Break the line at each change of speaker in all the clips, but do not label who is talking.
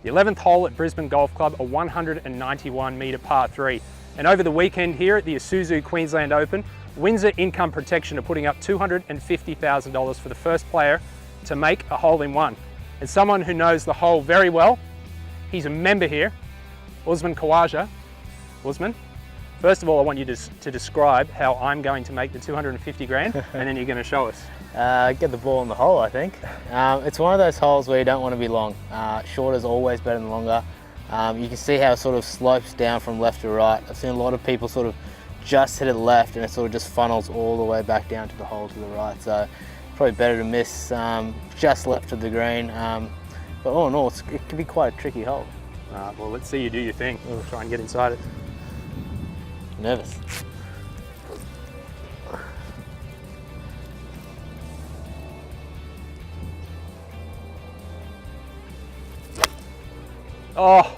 The 11th hole at Brisbane Golf Club, a 191 metre par 3. And over the weekend here at the Isuzu Queensland Open, Windsor Income Protection are putting up $250,000 for the first player to make a hole-in-one. And someone who knows the hole very well, he's a member here, Usman Khawaja. Usman, first of all, I want you to describe how I'm going to make the 250 grand, and then you're going to show us.
Get the ball in the hole, I think. It's one of those holes where you don't want to be long. Short is always better than longer. You can see how it sort of slopes down from left to right. I've seen a lot of people sort of just hit it left and it sort of just funnels all the way back down to the hole to the right. So probably better to miss just left of the green. But all in all, it can be quite a tricky hole.
Well, let's see you do your thing. We'll try and get inside it.
Nervous.
Oh,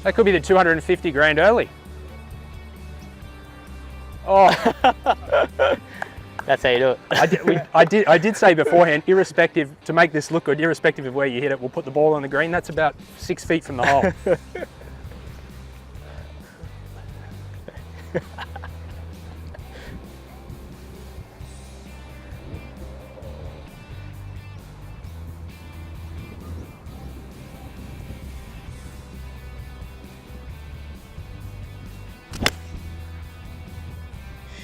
that could be the 250 grand early. Oh,
That's how you do it.
I did say beforehand, irrespective, to make this look good, irrespective of where you hit it, we'll put the ball on the green. That's about 6 feet from the hole.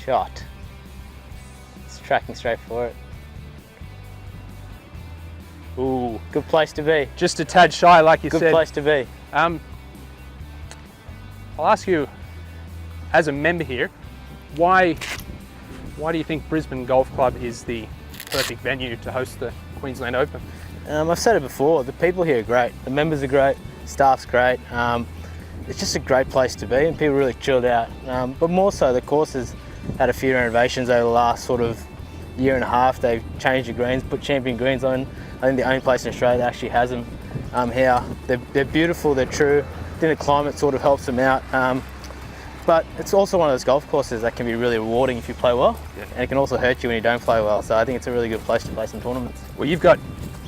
Shot. It's tracking straight for it.
Ooh,
Good place to be.
just a tad shy, like you
Good
said.
place to be.
I'll ask you, as a member here, why do you think Brisbane Golf Club is the perfect venue to host the Queensland Open?
I've said it before, the people here are great. The members are great, staff's great. It's just a great place to be and people really chilled out. But more so, the course has had a few renovations over the last sort of year and a half. They've changed the greens, put champion greens on. I think the only place in Australia that actually has them here. They're beautiful, they're true. I think the climate sort of helps them out. But it's also one of those golf courses that can be really rewarding if you play well, and it can also hurt you when you don't play well. So I think it's a really good place to play some tournaments.
Well, you've got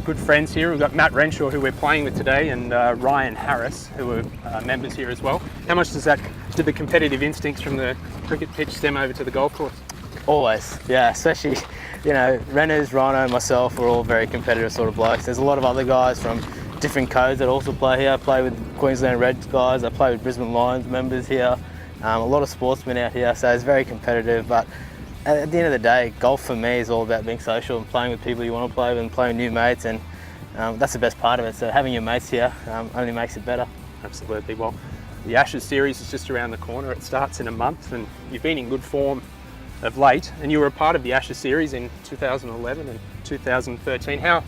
good friends here. We've got Matt Renshaw, who we're playing with today, and Ryan Harris, who are members here as well. How much do the competitive instincts from the cricket pitch stem over to the golf course?
Always, yeah, especially, you know, Renners, Rhino, myself, we're all very competitive sort of blokes. There's a lot of other guys from different codes that also play here. I play with Queensland Reds guys, I play with Brisbane Lions members here, a lot of sportsmen out here, so it's very competitive. But at the end of the day, golf for me is all about being social and playing with people you want to play with and playing with new mates, and that's the best part of it. So having your mates here only makes it better.
Absolutely. Well, the Ashes series is just around the corner. It starts in a month, and you've been in good form of late, and you were a part of the Ashes series in 2011 and 2013. How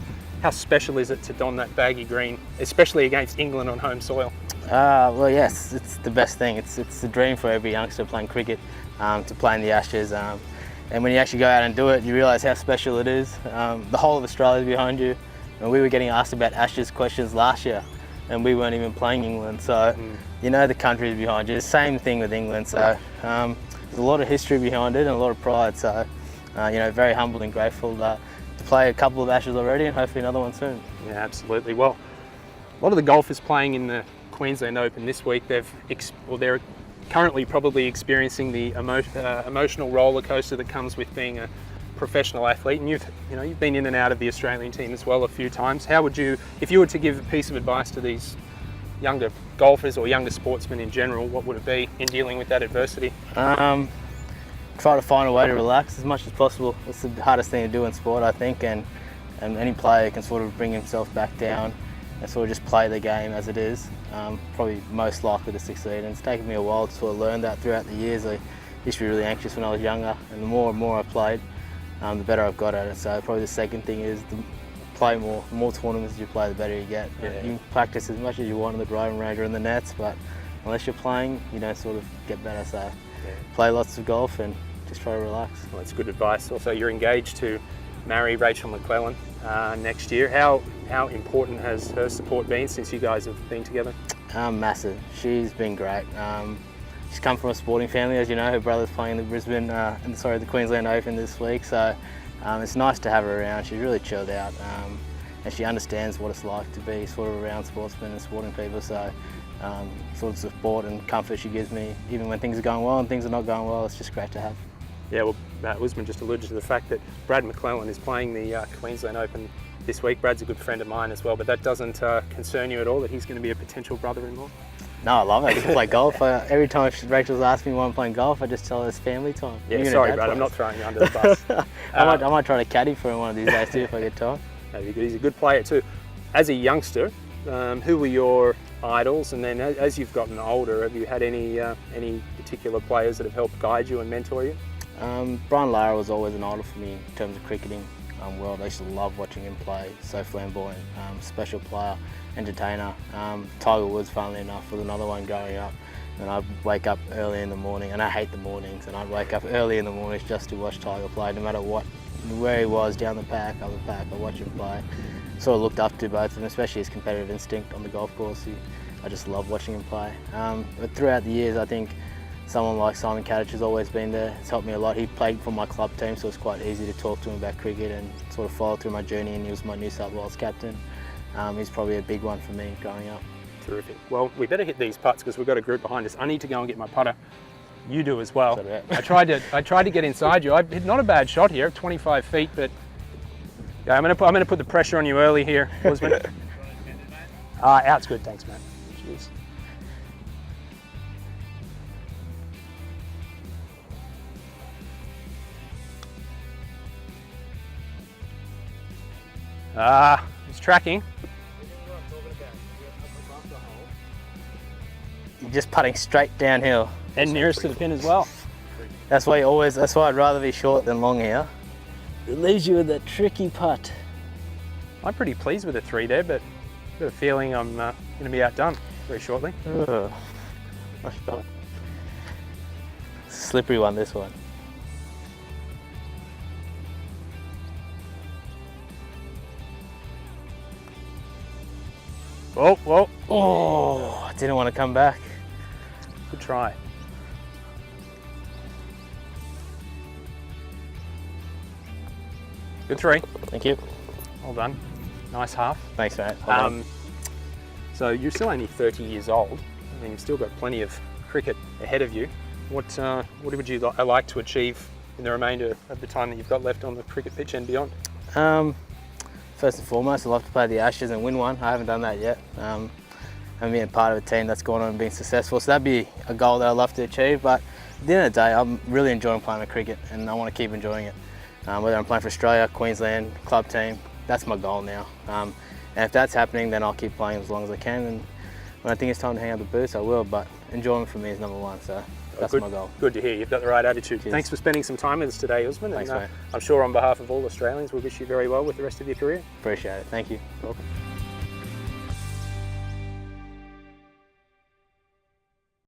special is it to don that baggy green, especially against England on home soil?
Well, yes, it's the best thing. It's the dream for every youngster playing cricket, to play in the Ashes. And when you actually go out and do it, you realise how special it is. The whole of Australia is behind you. And we were getting asked about Ashes questions last year, and we weren't even playing England. So, you know, the country is behind you. Same thing with England. So, there's a lot of history behind it and a lot of pride. So, you know, very humbled and grateful to play a couple of Ashes already and hopefully another one soon.
Yeah, absolutely. Well, a lot of the golfers playing in the Queensland Open this week, they're currently probably experiencing the emotional roller coaster that comes with being a professional athlete, and you've been in and out of the Australian team as well a few times. How would you, if you were to give a piece of advice to these younger golfers or younger sportsmen in general, what would it be in dealing with that adversity?
Try to find a way to relax as much as possible. It's the hardest thing to do in sport, I think, and any player can sort of bring himself back down and sort of just play the game as it is. Probably most likely to succeed, and it's taken me a while to sort of learn that throughout the years. I used to be really anxious when I was younger, and the more and more I played, the better I've got at it. So probably the second thing is to play more. The more tournaments you play, the better you get. Yeah. You can practice as much as you want on the driving range or in the nets, but unless you're playing, you don't sort of get better. So play lots of golf and just try to relax.
Well, that's good advice. Also, you're engaged to marry Rachel McClellan next year. How important has her support been since you guys have been together?
Massive. She's been great. She's come from a sporting family, as you know. Her brother's playing the the Queensland Open this week, so it's nice to have her around. She's really chilled out. and she understands what it's like to be sort of around sportsmen and sporting people. So sort of support and comfort she gives me, even when things are going well and things are not going well, it's just great to have.
Yeah, well, Usman just alluded to the fact that Brad McClellan is playing the Queensland Open this week. Brad's a good friend of mine as well, but that doesn't concern you at all that he's going to be a potential brother-in-law?
No, I love it. I get to play golf. Every time Rachel's asked me why I'm playing golf, I just tell her it's family time.
Yeah, sorry, Brad, I'm not throwing you under the bus.
I might try to caddy for him one of these days too if I get time.
He's a good player too. As a youngster, who were your idols? And then as you've gotten older, have you had any particular players that have helped guide you and mentor you?
Brian Lara was always an idol for me in terms of cricketing world. I used to love watching him play. So flamboyant, special player, entertainer. Tiger Woods, funnily enough, was another one growing up. And I'd wake up early in the morning, and I hate the mornings, and I'd wake up early in the mornings just to watch Tiger play, no matter where he was, down the pack, up the pack, I'd watch him play. Sort of looked up to both of them, especially his competitive instinct on the golf course. I just love watching him play. But throughout the years, I think someone like Simon Kadich has always been there. It's helped me a lot. He played for my club team, so it's quite easy to talk to him about cricket and sort of follow through my journey, and he was my New South Wales captain. He's probably a big one for me growing up.
Terrific. Well, we better hit these putts because we've got a group behind us. I need to go and get my putter. You do as well. I tried to get inside you. Not a bad shot here, 25 feet, but yeah, I'm gonna put the pressure on you early here, Usman. Out's good, thanks, mate. Cheers. It's tracking.
You're just putting straight downhill.
And nearest to the pin as well.
That's why I'd rather be short than long here. It leaves you with a tricky putt.
I'm pretty pleased with the 3 there, but I've got a feeling I'm going to be outdone very shortly.
Nice shot. Slippery one, this one.
Whoa, whoa.
Oh, I didn't want to come back.
Good try. Good 3.
Thank you.
Well done. Nice half.
Thanks, mate. Well
so you're still only 30 years old, and you've still got plenty of cricket ahead of you. What would you like to achieve in the remainder of the time that you've got left on the cricket pitch and beyond?
First and foremost, I'd love to play the Ashes and win one. I haven't done that yet. I'm being part of a team that's gone on and been successful, so that'd be a goal that I'd love to achieve. But at the end of the day, I'm really enjoying playing the cricket, and I want to keep enjoying it. Whether I'm playing for Australia, Queensland, club team, that's my goal now. And if that's happening, then I'll keep playing as long as I can. And when I think it's time to hang up the boots, I will. But enjoyment for me is number one, so that's my goal.
Good to hear. You've got the right attitude.
Cheers.
Thanks for spending some time with us today, Usman.
Thanks, mate.
I'm sure on behalf of all Australians, we wish you very well with the rest of your career.
Appreciate it. Thank you.
You're welcome.